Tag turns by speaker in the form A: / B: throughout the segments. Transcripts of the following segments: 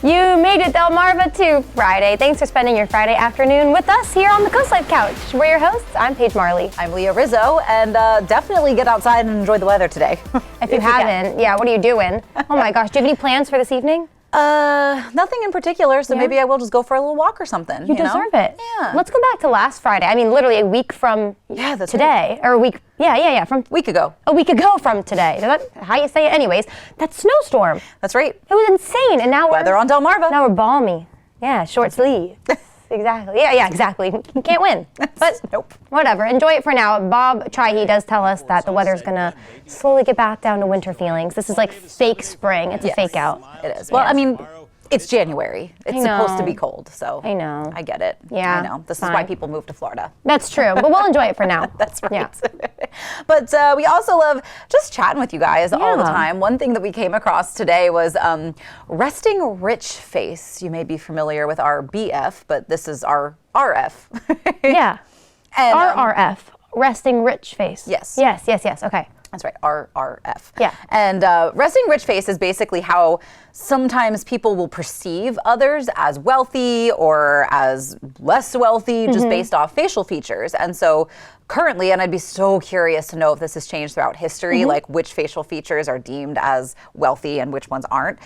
A: You made it, Delmarva, to Friday. Thanks for spending your Friday afternoon with us here on the COASTLIFE Couch. We're your hosts. I'm Paige Marley.
B: I'm Leah Rizzo, and definitely get outside and enjoy the weather today.
A: If you haven't, yeah, what are you doing? Oh my gosh, do you have any plans for this evening?
B: Nothing in particular, so maybe I will just go for a little walk or something.
A: You deserve it.
B: Yeah.
A: Let's go back to last Friday. I mean, literally a week from today. Right. Or a week, from
B: week ago.
A: A week ago from today. Is that how you say it? Anyways, that snowstorm.
B: That's right.
A: It was insane, and now
B: weather on Delmarva.
A: Now we're balmy. Yeah, short sleeve. Exactly. Yeah, exactly. You can't win. But
B: nope.
A: Whatever. Enjoy it for now. Bob Trihe does tell us that the weather's going to slowly get back down to winter feelings. This is like fake spring. It's a fake out.
B: It is. Well, I mean, it's January. It's supposed to be cold, so
A: I know.
B: I get it.
A: Yeah.
B: I know. This is why people move to Florida.
A: That's true, but we'll enjoy it for now.
B: That's right.
A: Yeah.
B: But we also love just chatting with you guys all the time. One thing that we came across today was resting rich face. You may be familiar with our BF, but this is our RF.
A: Yeah.
B: And,
A: RRF, resting rich face.
B: Yes.
A: Yes. Okay.
B: That's right, RRF.
A: Yeah.
B: And resting rich face is basically how sometimes people will perceive others as wealthy or as less wealthy just based off facial features. And so currently, and I'd be so curious to know if this has changed throughout history, like which facial features are deemed as wealthy and which ones aren't,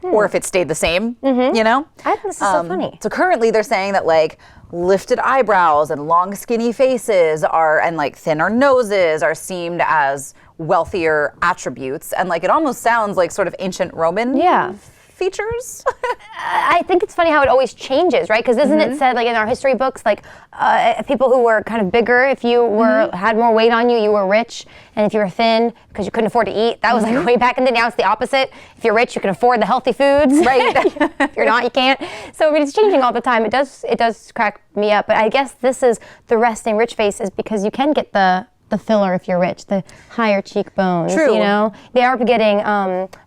B: or if it stayed the same, you know?
A: I think this is so funny.
B: So currently they're saying that like lifted eyebrows and long skinny faces and like thinner noses are seen as wealthier attributes, and like it almost sounds like sort of ancient Roman features.
A: I think it's funny how it always changes, right? Because isn't it said like in our history books, like people who were kind of bigger, if you had more weight on you, you were rich, and if you were thin because you couldn't afford to eat, that was like way back in the day. Now it's the opposite. If you're rich, you can afford the healthy foods, right? If you're not, you can't. So I mean, it's changing all the time. It does crack me up, but I guess this is the resting rich face is because you can get the filler if you're rich, the higher cheekbones.
B: True.
A: You know, they are getting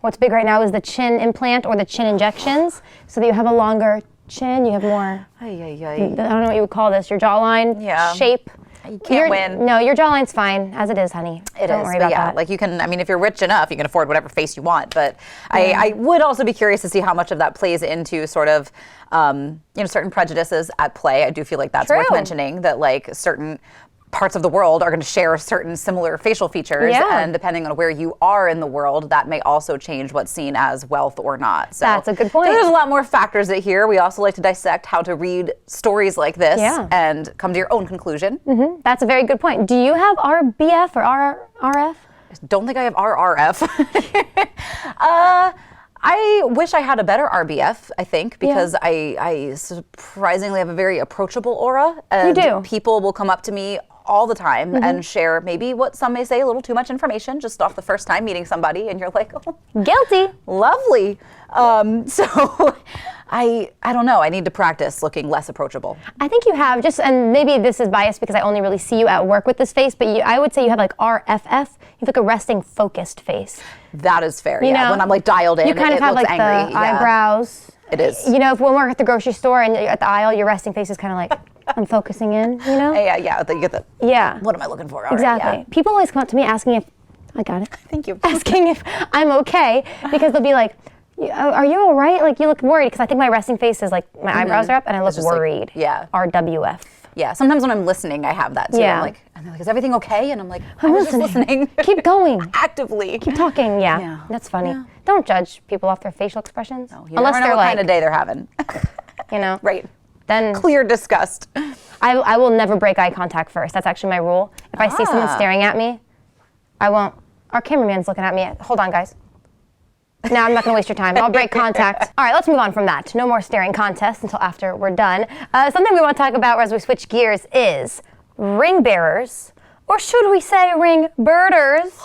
A: what's big right now is the chin implant or the chin injections, so that you have a longer chin, you have more. I don't know what you would call this. Your jawline shape.
B: You can't win.
A: No, your jawline's fine as it is, honey. Don't worry about that.
B: Like you can. I mean, if you're rich enough, you can afford whatever face you want. But I would also be curious to see how much of that plays into sort of certain prejudices at play. I do feel like that's worth mentioning. That like certain parts of the world are going to share certain similar facial features, and depending on where you are in the world, that may also change what's seen as wealth or not. So
A: that's a good point.
B: So there's a lot more factors at here. We also like to dissect how to read stories like this and come to your own conclusion.
A: That's a very good point. Do you have RBF or RRF?
B: Don't think I have RRF. I wish I had a better RBF, I think, because I surprisingly have a very approachable aura. And
A: you do.
B: People will come up to me all the time and share maybe what some may say a little too much information just off the first time meeting somebody, and you're like, oh,
A: guilty.
B: Lovely. So I don't know. I need to practice looking less approachable.
A: I think you have and maybe this is biased because I only really see you at work with this face, but I would say you have like RFF. You have like a resting, focused face.
B: That is fair. You know, when I'm like dialed in,
A: you kind of have like
B: angry.
A: The eyebrows.
B: It is.
A: You know, if when we're at the grocery store and at the aisle, your resting face is kind of like, I'm focusing in, you know?
B: Yeah. You get the, what am I looking for?
A: Exactly.
B: Right,
A: People always come up to me asking if, I got it.
B: Thank you.
A: Asking if I'm okay, because they'll be like, are you all right? Like, you look worried, because I think my resting face is like, my eyebrows are up and I look worried.
B: Like,
A: RWF.
B: Yeah, sometimes when I'm listening, I have that too.
A: Yeah.
B: And they're like, is everything okay? And I'm like, I was just listening.
A: Keep going.
B: Actively.
A: Keep talking, yeah. That's funny. Yeah. Don't judge people off their facial expressions.
B: No, unless never know what kind of day they're having.
A: You know?
B: Right.
A: Then
B: clear disgust.
A: I will never break eye contact first. That's actually my rule. If I see someone staring at me, I won't. Our cameraman's looking at me. Hold on, guys. No, I'm not going to waste your time. I'll break contact. All right, let's move on from that. No more staring contests until after we're done. Something we want to talk about as we switch gears is ring bearers, or should we say ring birders?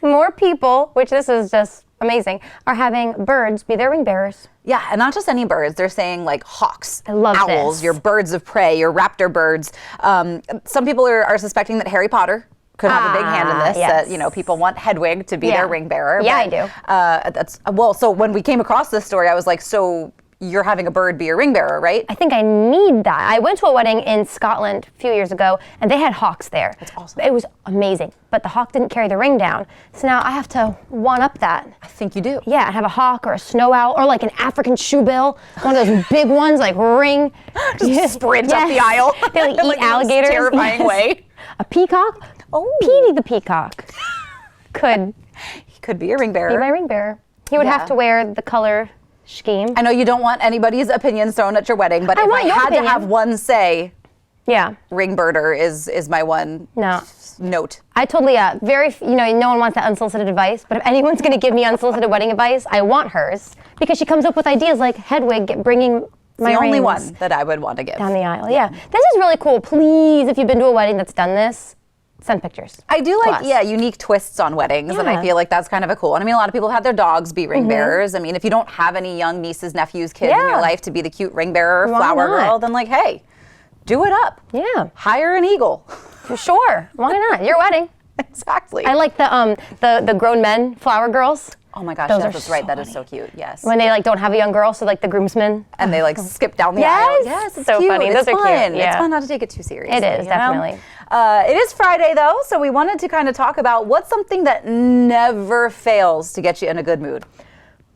A: More people, which this is just amazing, are having birds be their ring bearers.
B: Yeah, and not just any birds. They're saying like hawks,
A: I love
B: owls,
A: this.
B: Your birds of prey, your raptor birds. Some people are suspecting that Harry Potter could have a big hand in this.
A: Yes.
B: That people want Hedwig to be their ring bearer.
A: Yeah, I do.
B: So when we came across this story, I was like, so you're having a bird be a ring bearer, right?
A: I think I need that. I went to a wedding in Scotland a few years ago, and they had hawks there.
B: That's awesome.
A: It was amazing, but the hawk didn't carry the ring down. So now I have to one-up that.
B: I think you do.
A: Yeah, I'd have a hawk or a snow owl or like an African shoebill, one of those big ones like ring.
B: Just sprint up the aisle.
A: They like
B: in,
A: eat
B: the most
A: alligators.
B: terrifying way.
A: A peacock?
B: Oh.
A: Petey the peacock could
B: He could be a ring bearer.
A: be my ring bearer. He would have
B: Yeah.
A: to wear the color scheme.
B: I know you don't want anybody's opinions thrown at your wedding, but
A: I
B: if
A: want
B: I
A: your
B: had
A: opinion.
B: to have one say,
A: Yeah.
B: ring birder is my one
A: No.
B: note.
A: I totally, no one wants that unsolicited advice, but if anyone's going to give me unsolicited wedding advice, I want hers because she comes up with ideas like Hedwig bringing my
B: The only
A: rings
B: one that I would want to give.
A: down the aisle. Yeah. This is really cool. Please, if you've been to a wedding that's done this, send pictures.
B: I do like,
A: Plus.
B: unique twists on weddings, and I
A: Yeah.
B: feel like that's kind of a cool one. I mean, a lot of people have their dogs be ring bearers. I mean, if you don't have any young nieces, nephews, kids in
A: Yeah.
B: your life to be the cute ring bearer,
A: Why
B: flower
A: not?
B: girl, then like, hey, do it up.
A: Yeah.
B: Hire an eagle.
A: For sure. Why not? Your wedding.
B: Exactly.
A: I like the grown men flower girls.
B: Oh my gosh,
A: Those
B: yes,
A: are
B: that's right.
A: so
B: That is so cute. Yes.
A: When they like don't have a young girl, so like the groomsmen.
B: And they like skip down the
A: Yes!
B: aisle. Yes, it's
A: So
B: cute.
A: funny.
B: It's
A: Those are cute.
B: fun.
A: Yeah.
B: It's fun not to take it too seriously.
A: It is,
B: you know?
A: definitely.
B: It is Friday though, so we wanted to kind of talk about what's something that never fails to get you in a good mood.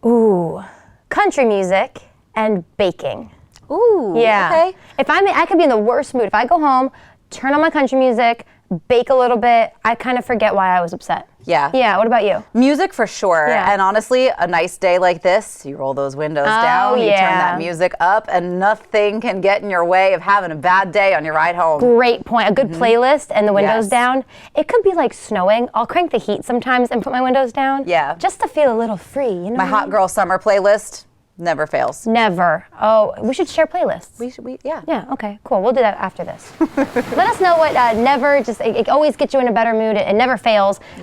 A: Ooh, country music and baking.
B: Ooh.
A: Yeah.
B: Okay.
A: If I could be in the worst mood. If I go home, turn on my country music, bake a little bit, I kind of forget why I was upset.
B: Yeah.
A: Yeah. What about you?
B: Music for sure.
A: Yeah.
B: And honestly, a nice day like this, you roll those windows down, you turn
A: yeah.
B: that music up, and nothing can get in your way of having a bad day on your ride home.
A: Great point. A good playlist and the windows
B: Yes.
A: down. It could be like snowing. I'll crank the heat sometimes and put my windows down.
B: Yeah.
A: Just to feel a little free. You know.
B: My hot girl summer playlist never fails.
A: Never. Oh, we should share playlists.
B: Yeah.
A: Yeah, okay, cool. We'll do that after this. Let us know what never, it always gets you in a better mood. It never fails. We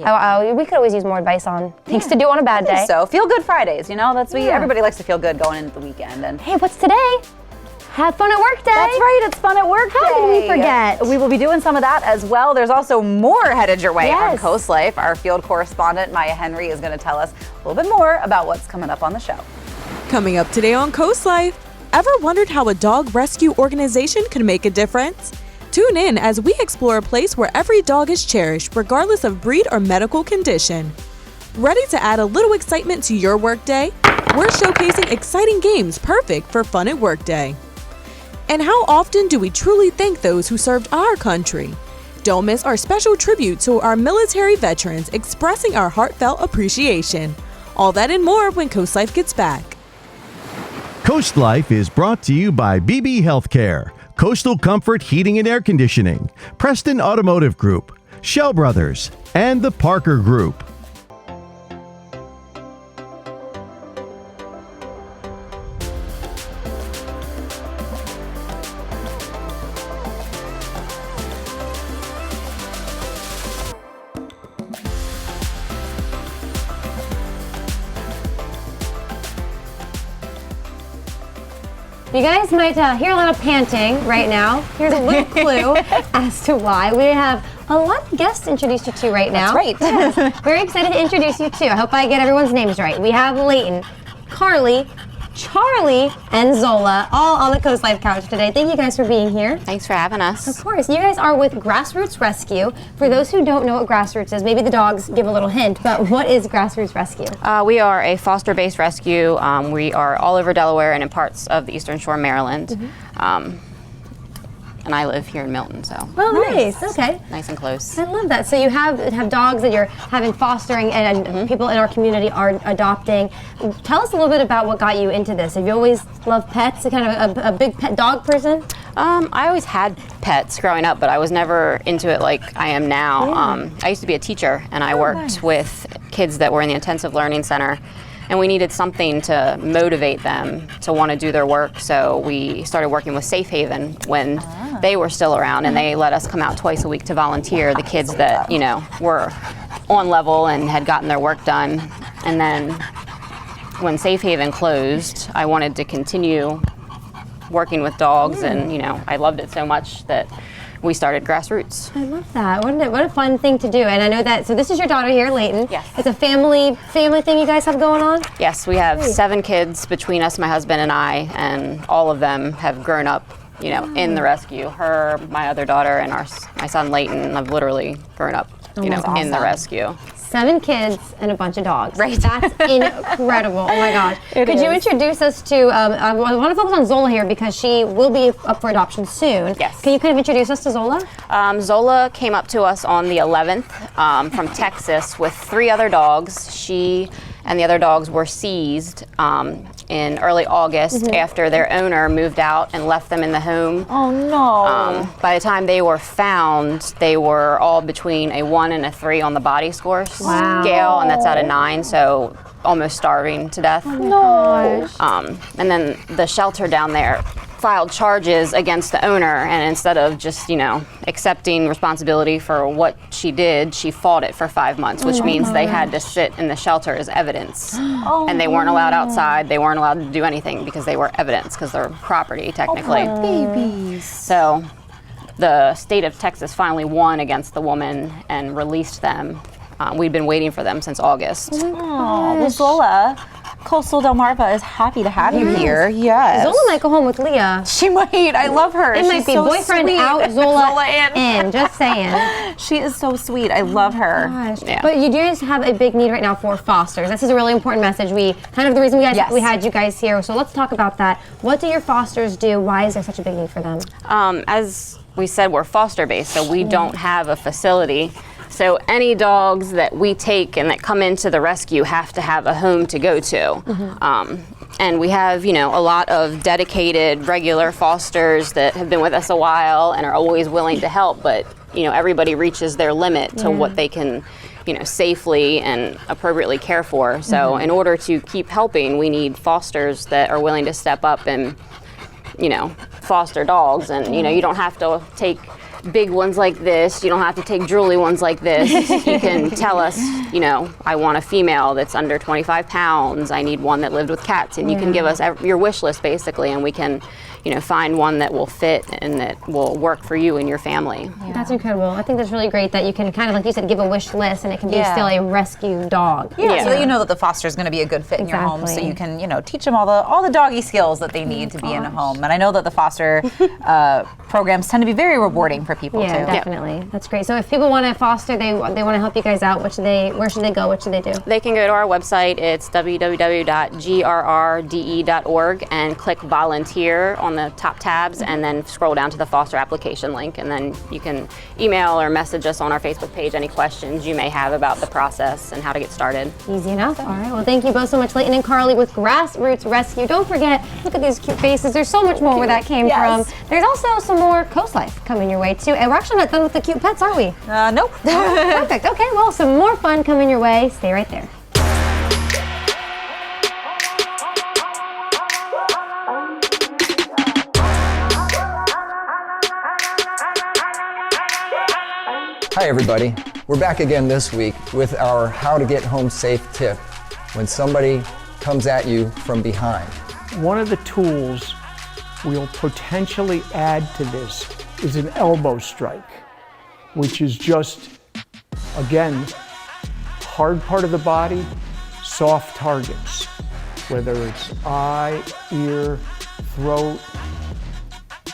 A: could always use more advice on things to do on a bad day.
B: So feel good Fridays, that's
A: Yeah.
B: everybody likes to feel good going into the weekend. And
A: Hey, what's today? Have fun at work day.
B: that's right, it's fun at work
A: How did we
B: day.
A: forget?
B: We will be doing some of that as well. There's also more headed your way on
A: Yes.
B: Coast Life. Our field correspondent, Maya Henry, is going to tell us a little bit more about what's coming up on the show.
C: Coming up today on Coast Life, ever wondered how a dog rescue organization can make a difference? Tune in as we explore a place where every dog is cherished regardless of breed or medical condition. Ready to add a little excitement to your workday? We're showcasing exciting games perfect for fun at workday. And how often do we truly thank those who served our country? Don't miss our special tribute to our military veterans expressing our heartfelt appreciation. All that and more when Coast Life gets back.
D: Coast Life is brought to you by BB Healthcare, Coastal Comfort Heating and Air Conditioning, Preston Automotive Group, Shell Brothers, and the Parker Group.
A: You guys might hear a lot of panting right now. Here's a little clue as to why. We have a lot of guests to introduce you to right now.
B: That's right.
A: Very excited to introduce you to. I hope I get everyone's names right. We have Leighton, Carly, Charlie, and Zola, all on the Coast Life couch today. Thank you guys for being here.
E: Thanks for having us.
A: Of course. You guys are with Grassroots Rescue. For those who don't know what Grassroots is, maybe the dogs give a little hint, but what is Grassroots Rescue?
E: We are a foster-based rescue. We are all over Delaware and in parts of the Eastern Shore, Maryland. And I live here in Milton, so
A: Oh, nice. Okay.
E: nice and close.
A: I love that. So you have dogs that you're having fostering and people in our community are adopting. Tell us a little bit about what got you into this. Have you always loved pets? Kind of a big pet dog person?
E: I always had pets growing up, but I was never into it like I am now.
A: Yeah.
E: I used to be a teacher, and I worked
A: nice.
E: with kids that were in the intensive learning center. And we needed something to motivate them to want to do their work, so we started working with Safe Haven when they were still around, and they let us come out twice a week to volunteer the kids that were on level and had gotten their work done. And then when Safe Haven closed, I wanted to continue working with dogs, and I loved it so much that we started Grassroots.
A: I love that. What a fun thing to do. And I know that, so this is your daughter here, Layton.
E: Yes.
A: It's a family thing you guys have going on?
E: Yes, we have 7 kids between us, my husband and I, and all of them have grown up, in the rescue. Her, my other daughter, and my son Layton have literally grown up, in the rescue.
A: 7 kids and a bunch of dogs.
B: Right.
A: That's incredible. Oh my gosh. Could you introduce us to, I want to focus on Zola here because she will be up for adoption soon.
E: Yes.
A: Can you kind of introduce us to Zola?
E: Zola came up to us on the 11th from Texas with 3 other dogs. She and the other dogs were seized in early August after their owner moved out and left them in the home.
B: Oh no.
E: By the time they were found, they were all between a 1 and a 3 on the body score scale, and that's out of 9, so almost starving to death.
A: No.
E: And then the shelter down there filed charges against the owner, and instead of just, accepting responsibility for what she did, she fought it for 5 months, which means they had to sit in the shelter as evidence. And they weren't allowed outside. They weren't allowed to do anything because they were evidence, because they're property, technically.
B: Babies.
E: So the state of Texas finally won against the woman and released them. We'd been waiting for them since August.
B: Oh, well, Zola, Coastal Delmarva is happy to have you here. Yes.
A: Zola might go home with Leah.
B: She might. I love her.
A: It might be
B: so
A: boyfriend
B: sweet.
A: out, Zola,
B: Zola
A: in. Just saying.
B: She is so sweet. I love her.
A: Gosh.
E: Yeah.
A: But you do guys have a big need right now for fosters. This is a really important message. We kind of the reason we had you guys here. So let's talk about that. What do your fosters do? Why is there such a big need for them?
E: As we said, we're foster based, so we don't have a facility. So any dogs that we take and that come into the rescue have to have a home to go to. And we have, a lot of dedicated, regular fosters that have been with us a while and are always willing to help, but, everybody reaches their limit to what they can, safely and appropriately care for. So in order to keep helping, we need fosters that are willing to step up and, foster dogs. And, you don't have to take big ones like this. You don't have to take drooly ones like this. You can tell us, I want a female that's under 25 pounds. I need one that lived with cats. And you can give us your wish list, basically, and we can, find one that will fit and that will work for you and your family.
A: Yeah. That's incredible. I think that's really great that you can kind of, like you said, give a wish list and it can be still a rescue dog.
B: Yeah, so that you know that the foster is going to be a good fit in your home, so you can, teach them all the doggy skills that they need to be in a home. And I know that the foster programs tend to be very rewarding for people too.
A: Definitely. That's great. So if people want to foster, they want to help you guys out, where should they go? What should they do?
E: They can go to our website. It's www.grrde.org and click volunteer on the top tabs, and then scroll down to the foster application link, and then you can email or message us on our Facebook page any questions you may have about the process and how to get started.
A: Easy enough. All right. Well, thank you both so much, Layton and Carly with Grassroots Rescue. Don't forget, look at these cute faces. There's so much more where that came from. There's also some more COASTLIFE coming your way too, and we're actually not done with the cute pets, are we?
B: Nope.
A: Perfect. Okay. Well, some more fun coming your way. Stay right there.
F: Hi everybody, we're back again this week with our How to Get Home Safe tip when somebody comes at you from behind.
G: One of the tools we'll potentially add to this is an elbow strike, which is just, again, hard part of the body, soft targets, whether it's eye, ear, throat,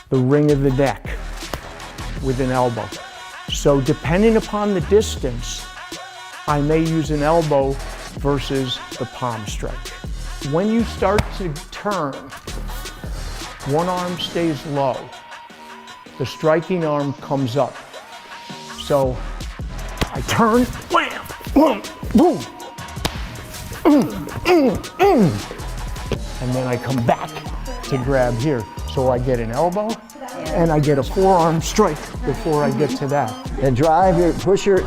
G: the ring of the neck with an elbow. So depending upon the distance, I may use an elbow versus the palm strike. When you start to turn, one arm stays low. The striking arm comes up. So I turn, wham, boom, boom. And then I come back to grab here. So I get an elbow and I get a forearm strike before I get to that.
F: And drive your,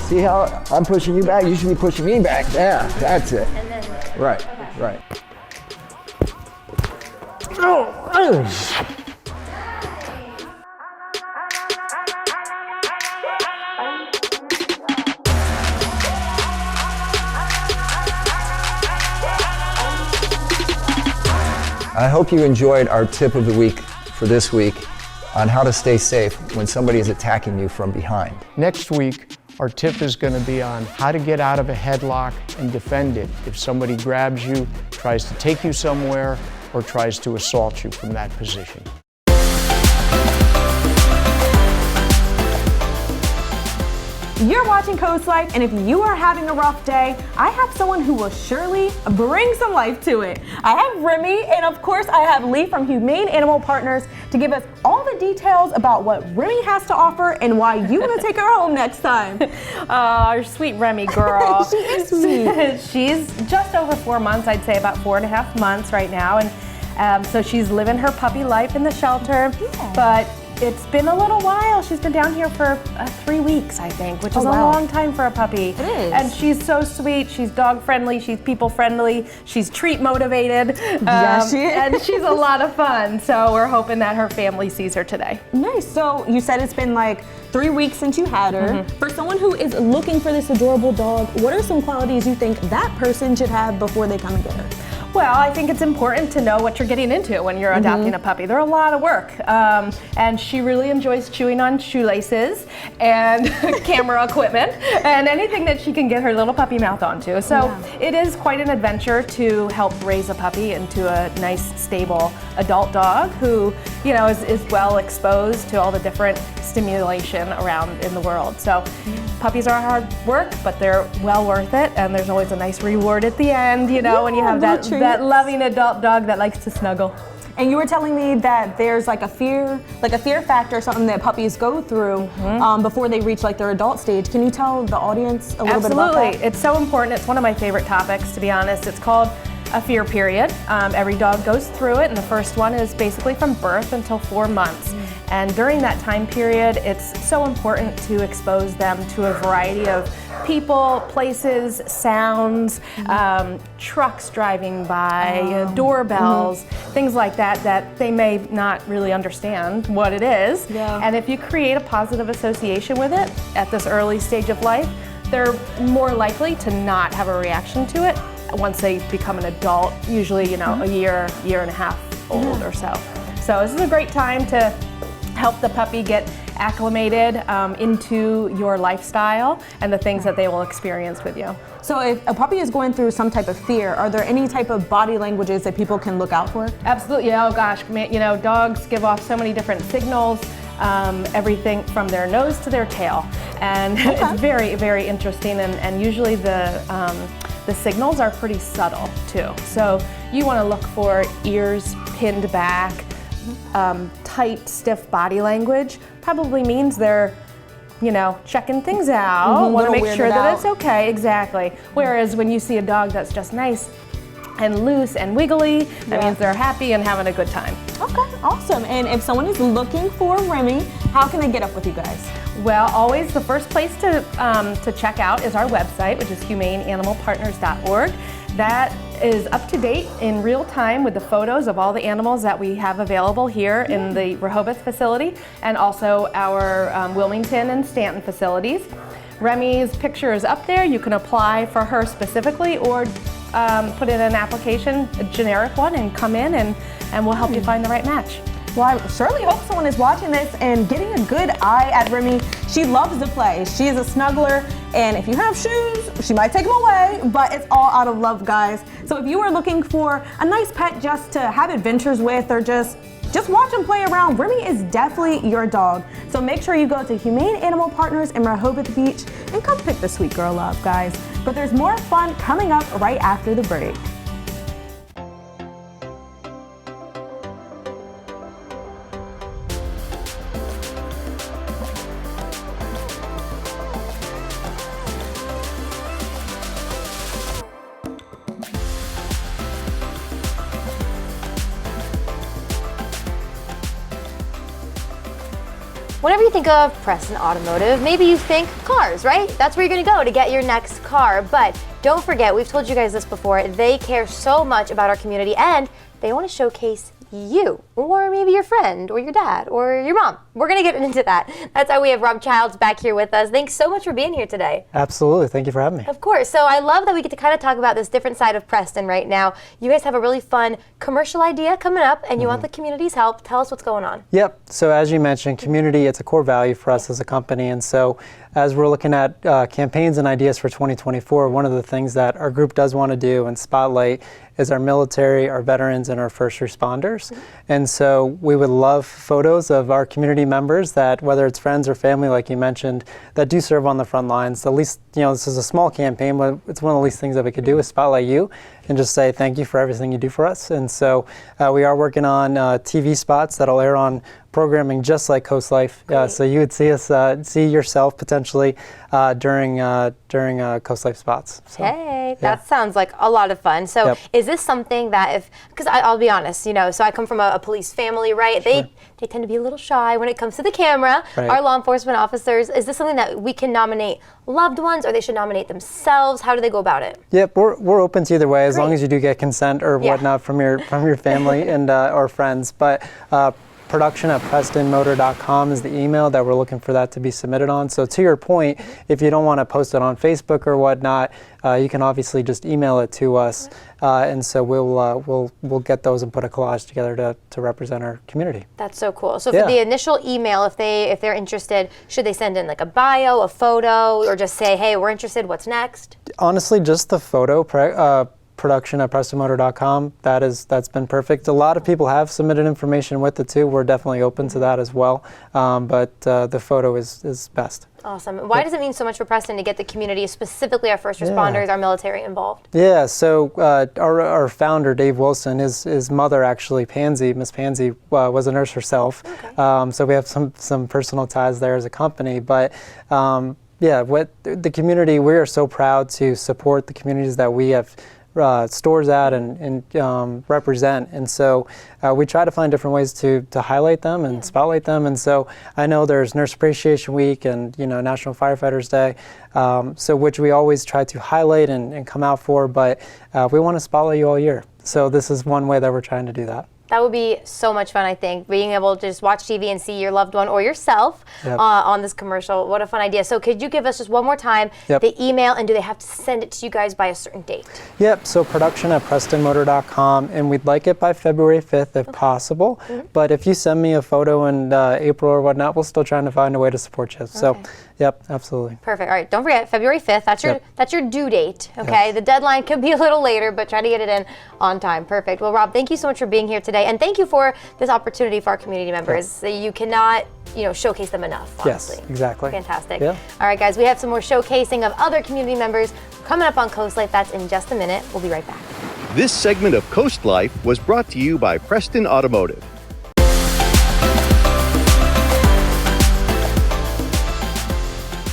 F: see how I'm pushing you back? You should be pushing me back. Yeah, that's it. Right. I hope you enjoyed our tip of the week for this week on how to stay safe when somebody is attacking you from behind.
G: Next week, our tip is going to be on how to get out of a headlock and defend it if somebody grabs you, tries to take you somewhere, or tries to assault you from that position.
C: You're watching Coast Life, and if you are having a rough day, I have someone who will surely bring some life to it. I have Remy, and of course I have Lee from Humane Animal Partners to give us all the details about what Remy has to offer and why you want to take her home next time.
H: Our sweet Remy girl.
C: She is sweet.
H: She's just over 4 months, I'd say about 4.5 months right now, and so she's living her puppy life in the shelter, but it's been a little while. She's been down here for 3 weeks, I think, which is a long time for a puppy.
C: It is.
H: And she's so sweet. She's dog friendly. She's people friendly. She's treat motivated.
C: Yeah, she is.
H: And she's a lot of fun. So we're hoping that her family sees her today.
C: Nice. So you said it's been like 3 weeks since you had her. For someone who is looking for this adorable dog, what are some qualities you think that person should have before they come and get her?
H: Well, I think it's important to know what you're getting into when you're adopting a puppy. They're a lot of work. And she really enjoys chewing on shoelaces and camera equipment and anything that she can get her little puppy mouth onto. So it is quite an adventure to help raise a puppy into a nice, stable adult dog who, you know, is well exposed to all the different stimulation around in the world. So puppies are hard work, but they're well worth it. And there's always a nice reward at the end, you know, when you have that loving adult dog that likes to snuggle.
C: And you were telling me that there's like a fear factor, something that puppies go through before they reach like their adult stage. Can you tell the audience a little bit about that?
H: Absolutely. It's so important. It's one of my favorite topics, to be honest. It's called a fear period. Every dog goes through it, and the first one is basically from birth until 4 months. And during that time period, it's so important to expose them to a variety of people, places, sounds, trucks driving by, doorbells, things like that, that they may not really understand what it is. And if you create a positive association with it at this early stage of life, they're more likely to not have a reaction to it once they become an adult, usually, you know, a year and a half old or so. So this is a great time to help the puppy get acclimated into your lifestyle and the things that they will experience with you.
C: So if a puppy is going through some type of fear, are there any type of body languages that people can look out for?
H: Absolutely. Oh gosh, you know, dogs give off so many different signals, everything from their nose to their tail. And it's very, very interesting, and usually the signals are pretty subtle too. So you want to look for ears pinned back, tight, stiff body language. Probably means they're, you know, checking things out, want to make sure that it's okay, exactly. Whereas when you see a dog that's just nice and loose and wiggly, that means they're happy and having a good time.
C: Okay, awesome. And if someone is looking for Remy, how can they get up with you guys?
H: Well, always the first place to check out is our website, which is humaneanimalpartners.org. That is up to date in real time with the photos of all the animals that we have available here in the Rehoboth facility and also our Wilmington and Stanton facilities. Remy's picture is up there. You can apply for her specifically or put in an application, a generic one, and come in and we'll help you find the right match.
C: Well, I surely hope someone is watching this and getting a good eye at Remy. She loves to play. She is a snuggler, and if you have shoes, she might take them away, but it's all out of love, guys. So if you are looking for a nice pet just to have adventures with or just watch them play around, Remy is definitely your dog. So make sure you go to Humane Animal Partners in Rehoboth Beach and come pick the sweet girl up, guys. But there's more fun coming up right after the break.
A: Whenever you think of Preston Automotive, maybe you think cars, right? That's where you're gonna go to get your next car. But don't forget, we've told you guys this before, they care so much about our community and they wanna showcase you, or maybe your friend, or your dad, or your mom. We're going to get into that. That's why we have Rob Childs back here with us. Thanks so much for being here today.
I: Absolutely. Thank you for having me.
A: Of course. So I love that we get to kind of talk about this different side of Preston right now. You guys have a really fun commercial idea coming up, and you want the community's help. Tell us what's going on.
I: Yep. So as you mentioned, community, it's a core value for us as a company. And so as we're looking at campaigns and ideas for 2024, one of the things that our group does want to do and spotlight is our military, our veterans, and our first responders. And so we would love photos of our community members that, whether it's friends or family, like you mentioned, that do serve on the front lines. At least, this is a small campaign, but it's one of the least things that we could do is spotlight you and just say thank you for everything you do for us. And so we are working on TV spots that'll air on programming just like Coast Life. So you would see us, see yourself potentially during Coast Life spots. So,
A: hey, that sounds like a lot of fun. So is this something that because I'll be honest, so I come from a police family, right? Sure. They tend to be a little shy when it comes to the camera. Right. Our law enforcement officers, is this something that we can nominate loved ones, or they should nominate themselves? How do they go about it?
I: Yep, we're open to either way, as long as you do get consent or whatnot from your family and or friends. But production@prestonmotor.com is the email that we're looking for that to be submitted on. So to your point, if you don't want to post it on Facebook or whatnot, you can obviously just email it to us, and so we'll get those and put a collage together to represent our community.
A: That's so cool. So for the initial email, if they're interested, should they send in like a bio, a photo, or just say, hey, we're interested, what's next?
I: Honestly, just the photo. Production@prestonmotor.com. That's been perfect. A lot of people have submitted information with it too. We're definitely open to that as well. But the photo is best.
A: Awesome. Why does it mean so much for Preston to get the community, specifically our first responders, our military, involved?
I: Yeah, so our founder, Dave Wilson, his mother actually, Miss Pansy, was a nurse herself. Okay. So we have some personal ties there as a company. But what the community, we are so proud to support the communities that we have stores at and represent, and so we try to find different ways to highlight them and spotlight them. And so I know there's Nurse Appreciation Week and National Firefighters Day, so which we always try to highlight and come out for, but we want to spotlight you all year. So this is one way that we're trying to do that.
A: That would be so much fun, I think, being able to just watch TV and see your loved one or yourself on this commercial. What a fun idea. So could you give us just one more time the email, and do they have to send it to you guys by a certain date? Yep,
I: so production@prestonmotor.com, and we'd like it by February 5th if possible. But if you send me a photo in April or whatnot, we'll still trying to find a way to support you. So, yep, absolutely.
A: Perfect. All right, don't forget, February 5th, that's your due date, okay? Yes. The deadline could be a little later, but try to get it in on time. Perfect. Well, Rob, thank you so much for being here today. And thank you for this opportunity for our community members. You cannot, showcase them enough, honestly.
I: Yes, exactly.
A: Fantastic. Yeah. All right, guys, we have some more showcasing of other community members coming up on Coast Life. That's in just a minute. We'll be right back.
D: This segment of Coast Life was brought to you by Preston Automotive.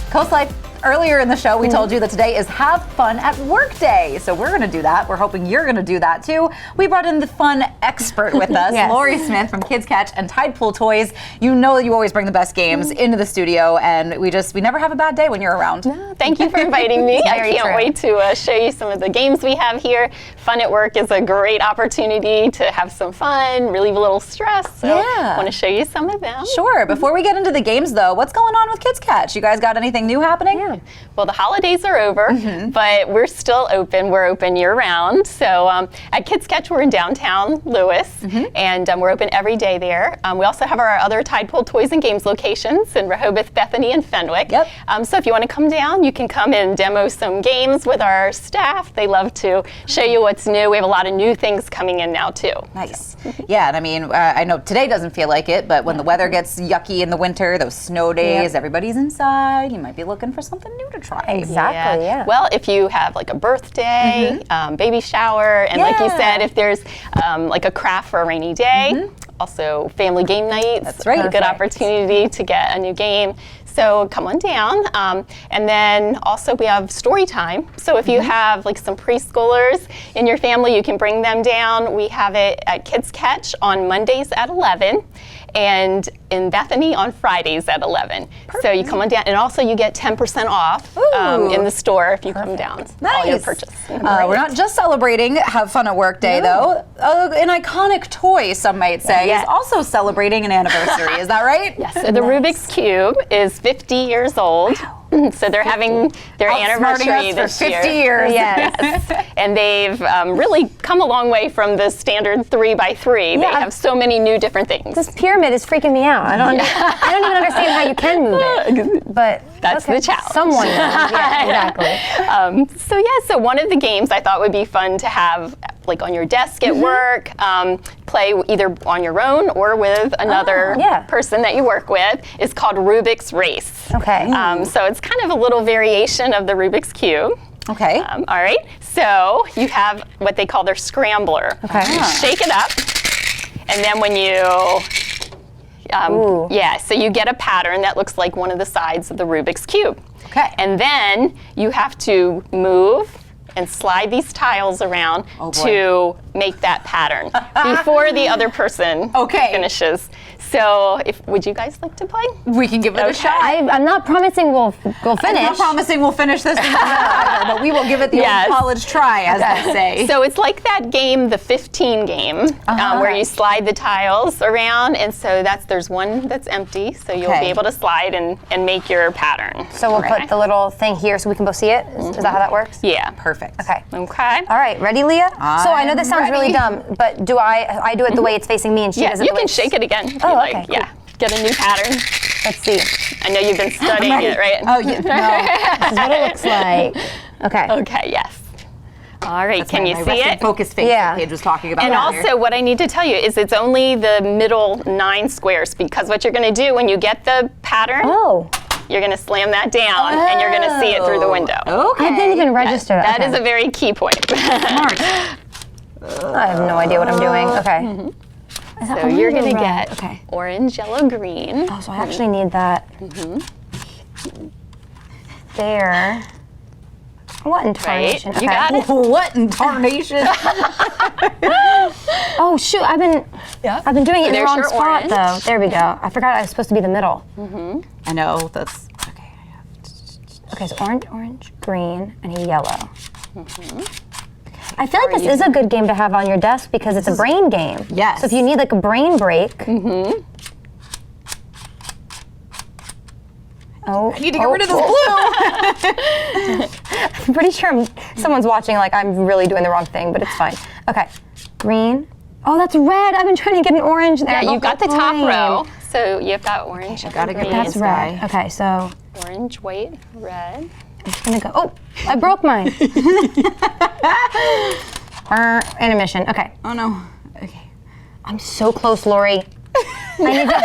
B: Coast Life, earlier in the show, we told you that today is Have Fun at Work Day. So we're going to do that. We're hoping you're going to do that too. We brought in the fun expert with us, Lori Smith from Kids Catch and Tide Pool Toys. You know that you always bring the best games into the studio, and we never have a bad day when you're around.
J: No, thank you for inviting me. I can't wait to show you some of the games we have here. Fun at Work is a great opportunity to have some fun, relieve a little stress. So I want to show you some of them.
B: Sure. Before we get into the games though, what's going on with Kids Catch? You guys got anything new happening?
J: Yeah. Well, the holidays are over, but we're still open. We're open year-round. So at Kids Catch, we're in downtown Lewis, and we're open every day there. We also have our other Tide Pool Toys and Games locations in Rehoboth, Bethany, and Fenwick. Yep. So if you want to come down, you can come and demo some games with our staff. They love to show you what's new. We have a lot of new things coming in now, too.
B: Nice. Yeah, and I mean, I know today doesn't feel like it, but when the weather gets yucky in the winter, those snow days, everybody's inside, you might be looking for something new to try.
A: Exactly, yeah.
J: Well, if you have like a birthday, baby shower, and like you said, if there's like a craft for a rainy day, also family game nights.
B: That's right.
J: A good opportunity to get a new game. So come on down. And then also we have story time. So if you have like some preschoolers in your family, you can bring them down. We have it at Kids Catch on Mondays at 11. and in Bethany on Fridays at 11. So you come on down, and also you get 10% off in the store if you come down. All your purchase.
B: We're not just celebrating Have Fun at Work Day, though. An iconic toy, some might say, is also celebrating an anniversary. Is that right?
J: Yes. So the Rubik's Cube is 50 years old. So they're having their anniversary this
B: for 50 years.
J: Yes. And they've really come a long way from the standard 3x3. They have so many new different things.
A: This pyramid is freaking me out. I don't even understand how you can move it. But
J: that's the challenge.
A: Someone knows. Yeah, exactly.
J: So one of the games I thought would be fun to have, like on your desk at work, play either on your own or with another person that you work with, is called Rubik's Race.
A: Okay.
J: So it's kind of a little variation of the Rubik's Cube.
B: Okay.
J: All right. So you have what they call their scrambler.
A: Okay.
J: You shake it up, and then when you so you get a pattern that looks like one of the sides of the Rubik's Cube.
B: Okay.
J: And then you have to move and slide these tiles around to make that pattern before the other person finishes. So, would you guys like to play?
B: We can give it a shot.
A: I'm not promising we'll finish.
B: I'm not promising we'll finish this either, but we will give it the old college try, as they say.
J: So it's like that game, the 15 game, where you slide the tiles around, and so there's one that's empty, so you'll be able to slide and make your pattern.
A: So we'll put the little thing here so we can both see it? Is that how that works?
J: Yeah.
B: Perfect.
A: Okay.
J: Okay.
A: All right, ready, Leah? So I know this sounds really dumb, but do I do it the way it's facing me and she does it
J: you
A: the way
J: can shake it again if you like.
A: okay, cool.
J: Yeah. Get a new pattern.
A: Let's see.
J: I know you've been studying it, right?
B: Oh, yeah. No.
A: This is what it looks like. Okay.
J: Okay, yes. All right, can you see it?
B: Focus face that Paige was talking about.
J: And also what I need to tell you is it's only the middle 9 squares, because what you're going to do when you get the pattern, you're going to slam that down and you're going to see it through the window.
B: Okay.
A: I didn't even register that.
J: That is a very key point.
B: Smart.
A: I have no idea what I'm doing. Okay.
J: So you're going to get orange, yellow, green.
A: Oh, so I actually need that. There. What in tarnation?
J: Right. You got it.
B: What in tarnation?
A: Oh shoot! I've been doing it in the wrong spot though. There we go. I forgot I was supposed to be the middle.
B: I know that's okay.
A: Okay, so orange, green, and a yellow. I feel like this is a good game to have on your desk because it's a brain game.
B: Yes.
A: So if you need like a brain break. Oh,
B: I need to get rid of this blue.
A: I'm pretty sure someone's watching like I'm really doing the wrong thing, but it's fine. Okay, green. Oh, that's red. I've been trying to get an orange there.
J: Yeah, you've got the top row. So you've got orange.
B: I gotta get
A: That's red. Okay, so
J: orange, white, red.
A: I'm just gonna go. Oh, I broke mine. Intermission. Okay.
B: Oh no. Okay.
A: I'm so close, Lori. I need to.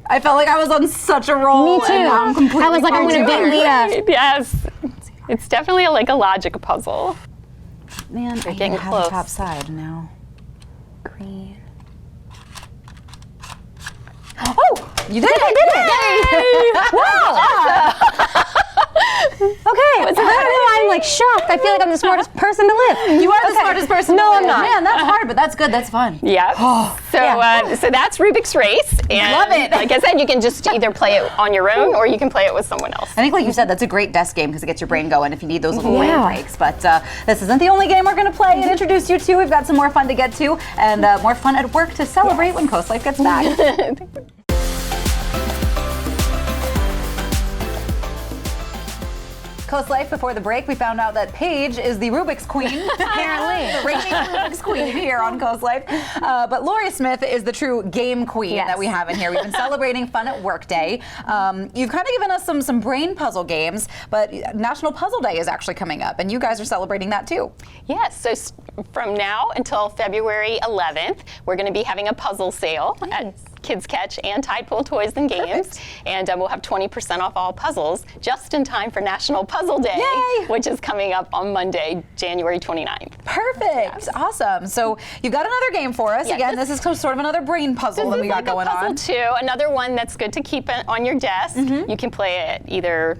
B: I felt like I was on such a roll.
A: Me too.
B: And now I'm completely
A: I was like, I'm gonna beat Leah.
J: Yes. It's definitely like a logic puzzle.
B: Man,
J: You're
B: I
J: getting
B: have
J: close.
B: the top side now.
A: Green. Oh,
B: You did it!
A: I did it! Wow! Okay, I'm like shocked. I feel like I'm the smartest person to live.
B: You are the smartest person.
A: No,
B: to
A: I'm
B: live.
A: not.
B: Man, that's hard, but that's good. That's fun.
J: Yeah. So that's Rubik's Race. And
B: Love it.
J: Like I said, you can just either play it on your own or you can play it with someone else.
B: I think, like you said, that's a great desk game because it gets your brain going if you need those little brain
A: Yeah.
B: breaks. But this isn't the only game we're going to play and introduce you to. We've got some more fun to get to and more fun at work to celebrate when Coast Life gets back. Coast Life, before the break, we found out that Paige is the Rubik's Queen. Apparently. The reigning Rubik's Queen here on Coast Life. But Lori Smith is the true game queen that we have in here. We've been celebrating Fun at Work Day. You've kind of given us some brain puzzle games, but National Puzzle Day is actually coming up, and you guys are celebrating that too.
J: Yes, so from now until February 11th, we're going to be having a puzzle sale at Kids Catch and Tide Pool Toys and Games. And we'll have 20% off all puzzles just in time for National Puzzle Day,
B: Yay!
J: which is coming up on Monday, January 29th.
B: Perfect. Awesome. So you've got another game for us.
J: Yeah,
B: Again, this is sort of another brain puzzle that we got going
J: puzzle
B: on.
J: Too. Another one that's good to keep it on your desk. You can play it either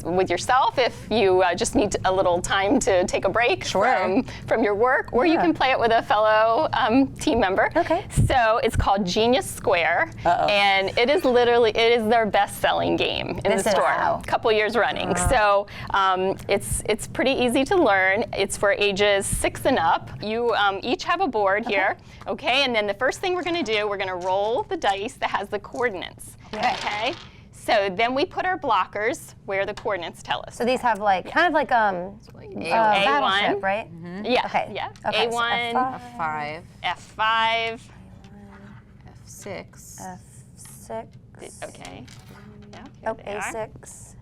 J: with yourself if you just need a little time to take a break from your work, or you can play it with a fellow team member.
A: Okay.
J: So it's called Genius Square, and it is their best-selling game in the store. A couple years running. So it's pretty easy to learn. It's for ages 6 and up. You each have a board here, okay? And then the first thing we're going to do, we're going to roll the dice that has the coordinates. Okay. So then we put our blockers where the coordinates tell us.
A: So these have like kind of like battleship, right?
J: Yeah.
A: Okay.
J: Yeah.
A: Okay, so
J: A1,
B: F5,
J: F5,
B: F6,
A: F6.
J: Okay. Yeah,
A: Oh,
J: here they are.
A: A6,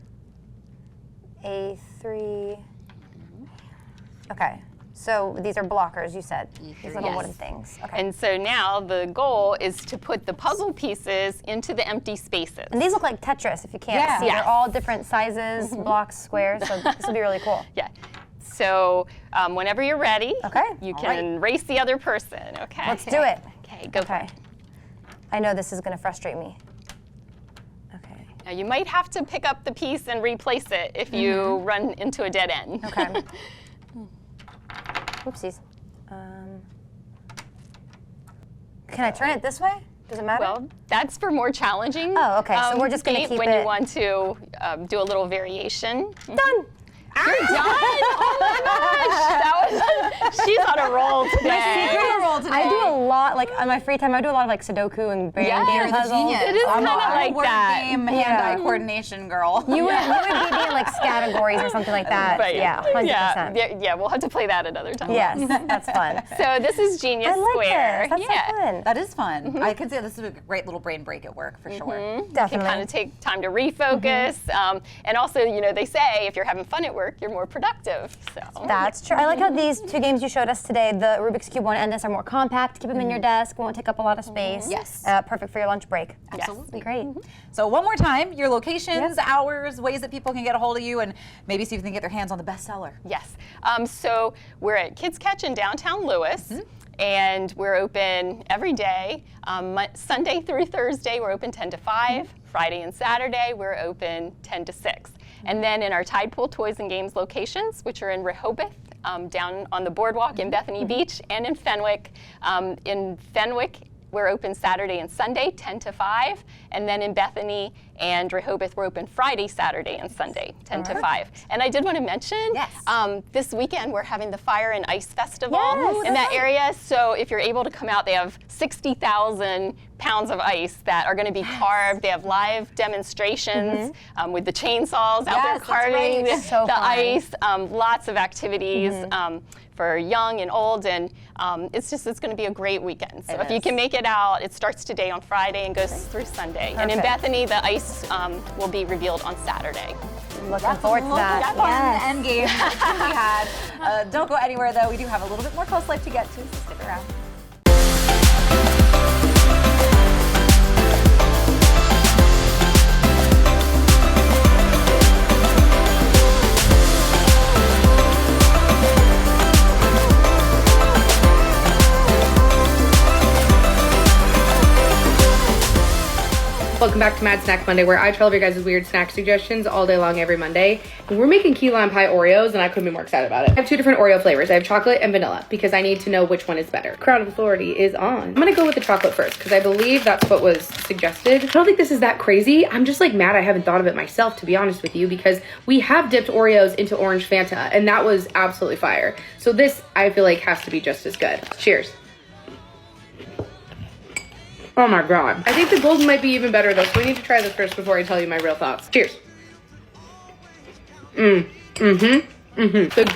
A: A3. Okay. So these are blockers, you said. These little wooden things. Okay.
J: And so now the goal is to put the puzzle pieces into the empty spaces.
A: And these look like Tetris, if you can't see. They're all different sizes, blocks, squares. So this will be really cool.
J: Yeah. So whenever you're ready, you can race the other person. Okay.
A: Let's do it.
J: Okay, go for it.
A: I know this is going to frustrate me. Okay.
J: Now you might have to pick up the piece and replace it if you run into a dead end.
A: Okay. Oopsies. Can I turn it this way? Does it matter?
J: Well, that's for more challenging.
A: Oh, okay. So we're just going to keep
J: when
A: it.
J: you want to do a little variation.
A: Done.
J: You're done? Oh my gosh! She's on a roll today.
A: I do a lot, like on my free time, I do a lot of like Sudoku and brain game puzzles.
J: It is kind of like
B: word
J: that.
B: game, hand-eye coordination girl.
A: You would be in like categories or something like that.
J: Right.
A: Yeah, 100%.
J: Yeah, we'll have to play that another time.
A: Yes, that's fun.
J: So this is Genius
A: I like
J: Square.
A: this. That's so fun.
B: That is fun. I can say this is a great little brain break at work for sure.
J: You can kind of take time to refocus. And also, they say if you're having fun at work, you're more productive. So
A: That's true. I like how these two games you showed us today, the Rubik's Cube one and this, are more compact. Keep them in your desk, won't take up a lot of space.
B: Yes.
A: Perfect for your lunch break.
B: Absolutely.
A: Great.
B: So one more time, your locations, hours, ways that people can get a hold of you, and maybe see if they can get their hands on the bestseller.
J: Yes. So we're at Kids Catch in downtown Lewis. And we're open every day. Sunday through Thursday, we're open 10 to 5. Friday and Saturday, we're open 10 to 6. And then in our Tide Pool Toys and Games locations, which are in Rehoboth, down on the boardwalk in Bethany Beach, and in Fenwick. In Fenwick, we're open Saturday and Sunday, 10 to 5. And then in Bethany and Rehoboth, we're open Friday, Saturday, and Sunday, 10 to 5. And I did want to mention, this weekend we're having the Fire and Ice Festival in that area. So if you're able to come out, they have 60,000 pounds of ice that are going to be carved. They have live demonstrations with the chainsaws out there carving the ice. Lots of activities for young and old, and it's going to be a great weekend. So if you can make it out, it starts today on Friday and goes through Sunday. And in Bethany, the ice will be revealed on Saturday.
A: Looking forward to that.
B: That's on the end game we had. Don't go anywhere though. We do have a little bit more Coast Life to get to, so stick around.
K: Welcome back to Mad Snack Monday, where I try all of your guys' weird snack suggestions all day long every Monday. And we're making key lime pie Oreos, and I couldn't be more excited about it. I have 2 different Oreo flavors. I have chocolate and vanilla, because I need to know which one is better. Crown of Authority is on. I'm gonna go with the chocolate first, because I believe that's what was suggested. I don't think this is that crazy. I'm just like mad I haven't thought of it myself, to be honest with you, because we have dipped Oreos into orange Fanta, and that was absolutely fire. So this, I feel like, has to be just as good. Cheers. Oh my god. I think the golden might be even better though, so we need to try this first before I tell you my real thoughts. Cheers. The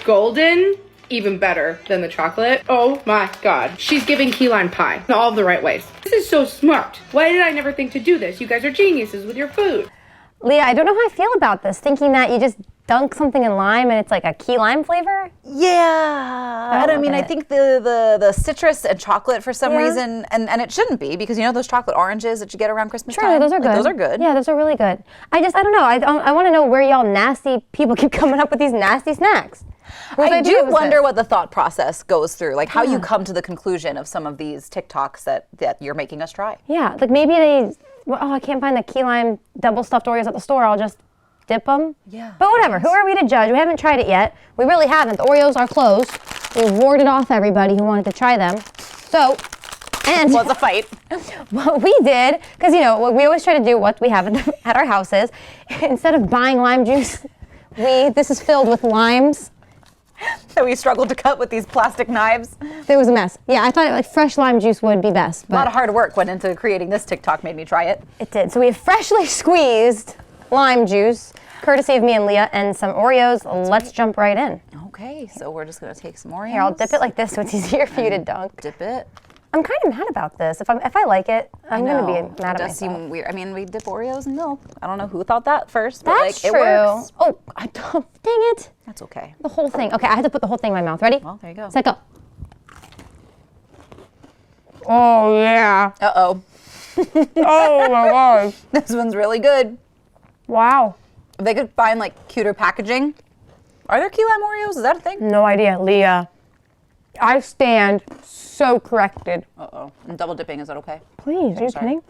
K: golden, even better than the chocolate. Oh my god. She's giving key lime pie in all of the right ways. This is so smart. Why did I never think to do this? You guys are geniuses with your food.
A: Leah, I don't know how I feel about this, thinking that you just dunk something in lime and it's like a key lime flavor?
B: Yeah. And I mean, I think the citrus and chocolate for some reason, and it shouldn't be, because you know those chocolate oranges that you get around Christmas time?
A: Those are good.
B: Those are good.
A: Yeah, those are really good. I don't know. I want to know where y'all nasty people keep coming up with these nasty snacks.
B: I do wonder what the thought process goes through, like how you come to the conclusion of some of these TikToks that you're making us try.
A: Yeah, like maybe I can't find the key lime double stuffed Oreos at the store. I'll just dip them.
B: Yeah.
A: But whatever, who are we to judge? We haven't tried it yet. We really haven't. The Oreos are closed. We've warded off everybody who wanted to try them. So, and
B: it was a fight.
A: What we did, because you know, we always try to do what we have at our houses. Instead of buying lime juice, this is filled with limes.
B: That we struggled to cut with these plastic knives.
A: It was a mess. Yeah, I thought like fresh lime juice would be best. But
B: a lot of hard work went into creating this TikTok, made me try it.
A: It did. So we have freshly squeezed lime juice, courtesy of me and Leah, and some Oreos. Let's jump right in.
B: Okay, so we're just gonna take some Oreos.
A: Here, I'll dip it like this so it's easier for you to dunk.
B: Dip it.
A: I'm kind of mad about this. If I like it, I'm gonna be mad at myself.
B: It does seem weird. I mean, we dip Oreos in milk. I don't know who thought that first, but
A: That's
B: like
A: true.
B: it works.
A: Oh, dang it.
B: That's okay.
A: The whole thing. Okay, I have to put the whole thing in my mouth. Ready?
B: Well, there you go.
A: Set, go. Oh yeah.
B: Uh-oh.
A: Oh my gosh.
B: This one's really good.
A: Wow.
B: If they could find like cuter packaging. Are there key lime Oreos? Is that a thing?
A: No idea, Leah. I stand so corrected.
B: Uh-oh. And double dipping, is that okay?
A: Please, are you kidding?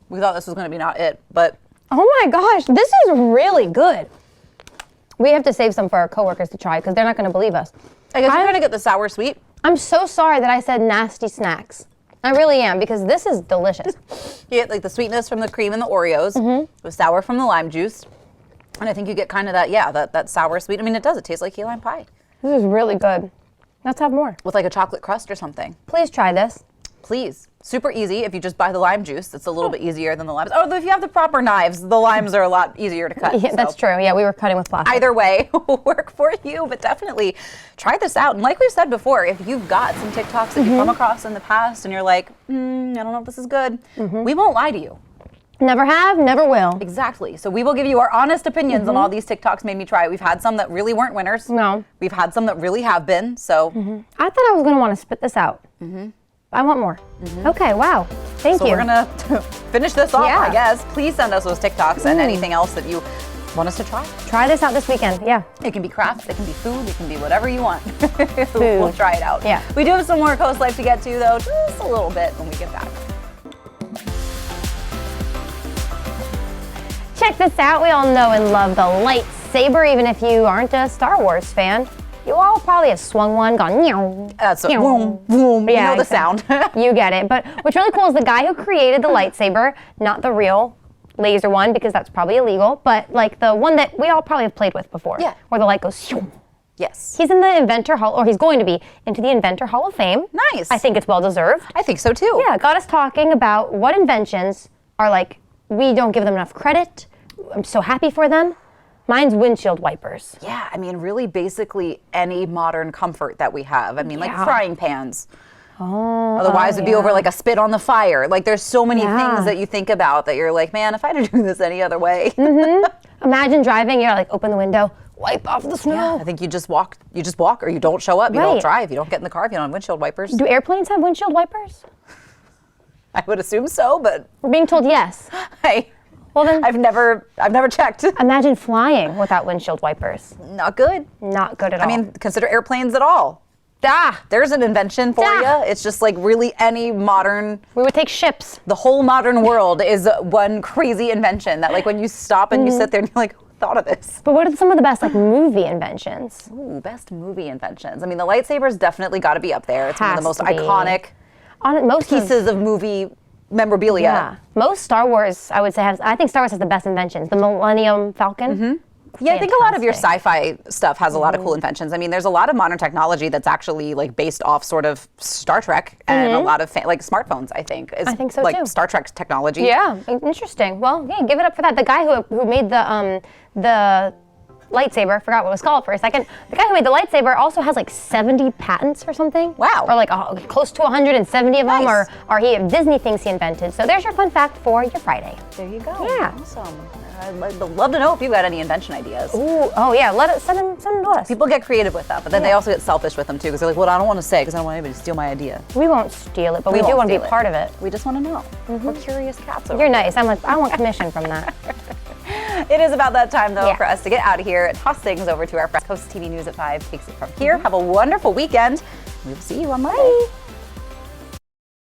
B: We thought this was gonna be not it, but.
A: Oh my gosh, this is really good. We have to save some for our coworkers to try because they're not gonna believe us.
B: I guess we're gonna get the sour sweet.
A: I'm so sorry that I said nasty snacks. I really am, because this is delicious.
B: You get like the sweetness from the cream and the Oreos, the sour from the lime juice, and I think you get kind of that sour sweet. I mean, it does. It tastes like key lime pie.
A: This is really good. Let's have more.
B: With like a chocolate crust or something.
A: Please try this.
B: Please. Super easy if you just buy the lime juice. It's a little bit easier than the limes. Oh, if you have the proper knives, the limes are a lot easier to cut.
A: Yeah, that's true. Yeah, we were cutting with plastic.
B: Either way will work for you, but definitely try this out. And like we've said before, if you've got some TikToks that you've come across in the past and you're like, I don't know if this is good, we won't lie to you.
A: Never have, never will.
B: Exactly. So we will give you our honest opinions on all these TikToks made me try. We've had some that really weren't winners.
A: No.
B: We've had some that really have been. So
A: I thought I was going to want to spit this out. I want more. Okay, wow. Thank you.
B: So we're going to finish this off,
A: Yeah.
B: I guess. Please send us those TikToks and anything else that you want us to try.
A: Try this out this weekend. Yeah.
B: It can be craft, it can be food, it can be whatever you want. We'll try it out.
A: Yeah.
B: We do have some more Coast Life to get to, though, just a little bit when we get back.
A: Check this out. We all know and love the lightsaber, even if you aren't a Star Wars fan. You all probably have swung one, gone, meow.
B: That's
A: meow.
B: boom, boom.
A: Yeah,
B: You know the sound.
A: You get it. But what's really cool is the guy who created the lightsaber, not the real laser one, because that's probably illegal, but like the one that we all probably have played with before.
B: Yeah.
A: Where the light goes, shoo.
B: Yes.
A: He's in the Inventor Hall, or he's going to be into the Inventor Hall of Fame.
B: Nice.
A: I think it's well deserved.
B: I think so too.
A: Yeah, got us talking about what inventions are like, we don't give them enough credit. I'm so happy for them. Mine's windshield wipers.
B: Yeah, I mean, really basically any modern comfort that we have. I mean, like frying pans. Otherwise, it'd be over like a spit on the fire. Like, there's so many things that you think about that you're like, man, if I had to do this any other way.
A: Imagine driving, you're like, open the window, wipe off the snow.
B: Yeah, I think you just walk, or you don't show up, you don't drive, you don't get in the car if you don't have windshield wipers.
A: Do airplanes have windshield wipers?
B: I would assume so, but
A: We're being told yes.
B: hey,
A: Well then,
B: I've never checked.
A: imagine flying without windshield wipers.
B: Not good.
A: Not good at all.
B: I mean, consider airplanes at all. There's an invention for you. It's just like really any modern.
A: We would take ships.
B: The whole modern world is one crazy invention that, like, when you stop and you sit there and you're like, who thought of this?
A: But what are some of the best like movie inventions?
B: Ooh, best movie inventions. I mean, the lightsaber's definitely got to be up there. It's one of the most
A: Has to be.
B: iconic
A: On most
B: pieces of movie memorabilia.
A: Yeah. Most Star Wars, I would say, I think Star Wars has the best inventions. The Millennium Falcon.
B: Yeah, I think a lot of your sci-fi stuff has a lot of cool inventions. I mean, there's a lot of modern technology that's actually like based off sort of Star Trek, and a lot of like smartphones. I think is
A: I think so
B: like
A: too.
B: Star Trek technology.
A: Yeah, interesting. Well, yeah, give it up for that. The guy who made the lightsaber, forgot what it was called for a second. The guy who made the lightsaber also has like 70 patents or something.
B: Wow.
A: Or like close to 170 of them,
B: Nice.
A: or he Disney things he invented. So there's your fun fact for your Friday.
B: There you go.
A: Yeah.
B: Awesome. I'd love to know if you've got any invention ideas.
A: Ooh, oh yeah, send them to us.
B: People get creative with that, but then they also get selfish with them too, because they're like, well, I don't want to say because I don't want anybody to steal my idea.
A: We won't steal it, but we do
B: won't
A: want to be
B: steal
A: part of it.
B: We just want to know. We're curious cats over
A: You're
B: here.
A: nice. I want commission from that.
B: It is about that time, though,
A: Yeah.
B: for us to get out of here and toss things over to our friends. Coast TV News at 5 takes it from here. Have a wonderful weekend. We will see you on Monday.